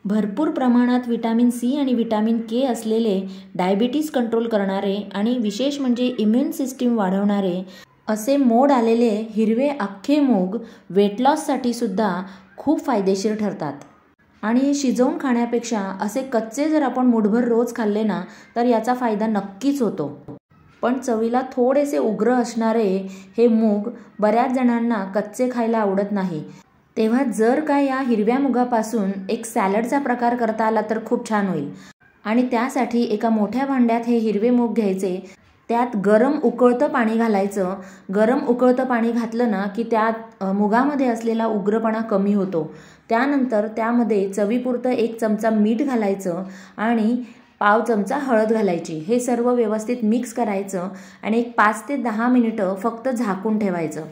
भरपूर प्रमाणात vitamin C आणि विटॅमिन के असलेले, डायबिटीज कंट्रोल करणारे आणि विशेष म्हणजे इम्युन सिस्टीम वाढवणारे असे मोड आलेले हिरवे अख्खे मूग वेट लॉससाठी सुद्धा खूप फायदेशीर ठरतात। आणि हे शिजवून खाण्यापेक्षा असे कच्चे जर आपण मुठभर रोज खाल्ले ना तर याचा फायदा नक्कीच होतो। पण चवीला थोडेसे उग्र असणारे हे मूग बऱ्याच जणांना कच्चे खायला आवडत नाही, तेव्हा जर का या हिरव्या मुगापासून एक सॅलडचा प्रकार करता आला तर खूप छान होईल। आणि त्यासाठी एका मोठ्या भांड्यात हे हिरवे मूग घ्यायचे, त्यात गरम उकळतं पाणी घालायचं। गरम उकळतं पाणी घातलं ना की त्यात मुगामध्ये असलेला उग्रपणा कमी होतो। त्यानंतर त्यामध्ये चवीपुरतं 1 चमचा मीठ घालायचं आणि पाव चमचा हळद घालायची। हे सर्व व्यवस्थित मिक्स करायचं आणि एक 5 ते 10 मिनिटं फक्त झाकून ठेवायचं।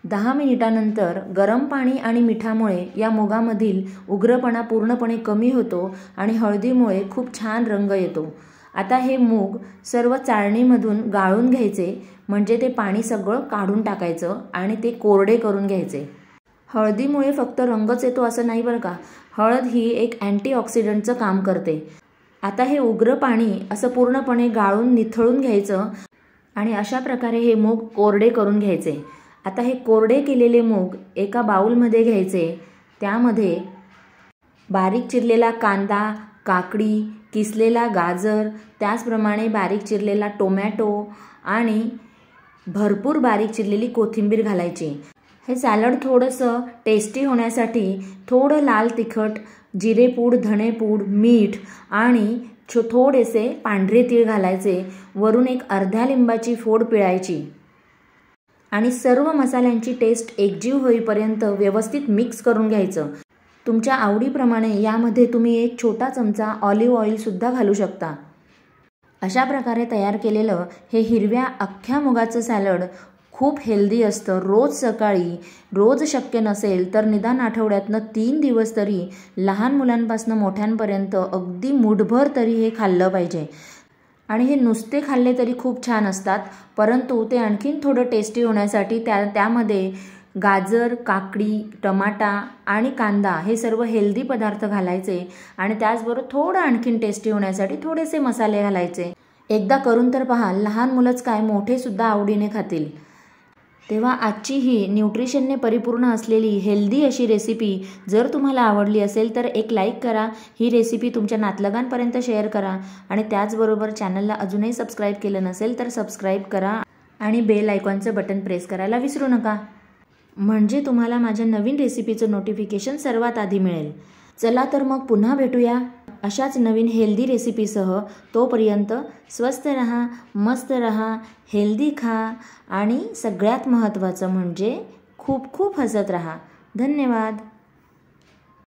10 मिनिटानंतर गरम पाणी आणि मिठामुळे या मुगामधील उग्रपणा पूर्णपणे कमी होतो आणि हळदीमुळे खूप छान रंग येतो। आता हे मूग सर्व चाळणीमधून गाळून घ्यायचे, म्हणजे ते पाणी सगळं काढून टाकायचं आणि ते कोरडे करून घ्यायचे। हळदीमुळे फक्त रंगच येतो असं नाही बरं का, हळद ही एक अँटीऑक्सिडंटचं काम करते। आता हे उग्र पाणी असं पूर्णपणे गाळून निथळून घ्यायचं आणि अशा प्रकारे हे मूग कोरडे करून घ्यायचे। आता हे कोरडे केलेले मूग एका बाउलमध्ये घ्यायचे, त्यामध्ये बारीक चिरलेला कांदा, काकडी, किसलेला गाजर, त्याचप्रमाणे बारीक चिरलेला टोमॅटो आणि भरपूर बारीक चिरलेली कोथिंबीर घालायची। हे सॅलड थोडंसं टेस्टी होण्यासाठी थोडं लाल तिखट, जिरेपूड, धणेपूड, मीठ आणि थोडेसे पांढरे तीळ घालायचे। वरून एक अर्ध्या लिंबाची फोड पिळायची आणि सर्व मसाल्यांची टेस्ट एकजीव होईपर्यंत व्यवस्थित मिक्स करून घ्यायचं। तुमच्या आवडीप्रमाणे यामध्ये तुम्ही एक छोटा चमचा ऑलिव्ह ऑइल सुद्धा घालू शकता। अशा प्रकारे तयार केलेलं हे हिरव्या अख्ख्या मुगाचं सॅलड खूप हेल्दी असतं। रोज सकाळी, रोज शक्य नसेल तर निदान आठवड्यातनं 3 दिवस तरी लहान मुलांपासून मोठ्यांपर्यंत अगदी मुठभर तरी हे खाल्लं पाहिजे। आणि हे नुसते खाल्ले तरी खूप छान असतात, परंतु ते आणखीन थोडं टेस्टी होण्यासाठी त्यामध्ये गाजर, काकडी, टमाटा आणि कांदा हे सर्व हेल्दी पदार्थ घालायचे आणि त्याचबरोबर थोडं आणखीन टेस्टी होण्यासाठी थोडेसे मसाले घालायचे। एकदा करून तर पहा, लहान मुलंच काय मोठे सुद्धा आवडीने खातील। तेव्हा आजची ही न्यूट्रिशनने परिपूर्ण असलेली हेल्दी अशी रेसिपी जर तुम्हाला आवडली असेल तर एक लाईक करा, ही रेसिपी तुमच्या नातलगांपर्यंत शेअर करा आणि त्याचबरोबर चॅनलला अजूनही सबस्क्राईब केलं नसेल तर सबस्क्राईब करा आणि बेल आयकॉनचं बटन प्रेस करायला विसरू नका, म्हणजे तुम्हाला माझ्या नवीन रेसिपीचं नोटिफिकेशन सर्वात आधी मिळेल। चला तर मग पुन्हा भेटूया अशाच नवीन हेल्दी रेसिपीसह। तोपर्यंत स्वस्थ रहा, मस्त रहा, हेल्दी खा आणि सगळ्यात महत्त्वाचं म्हणजे खूप खूप हसत रहा। धन्यवाद।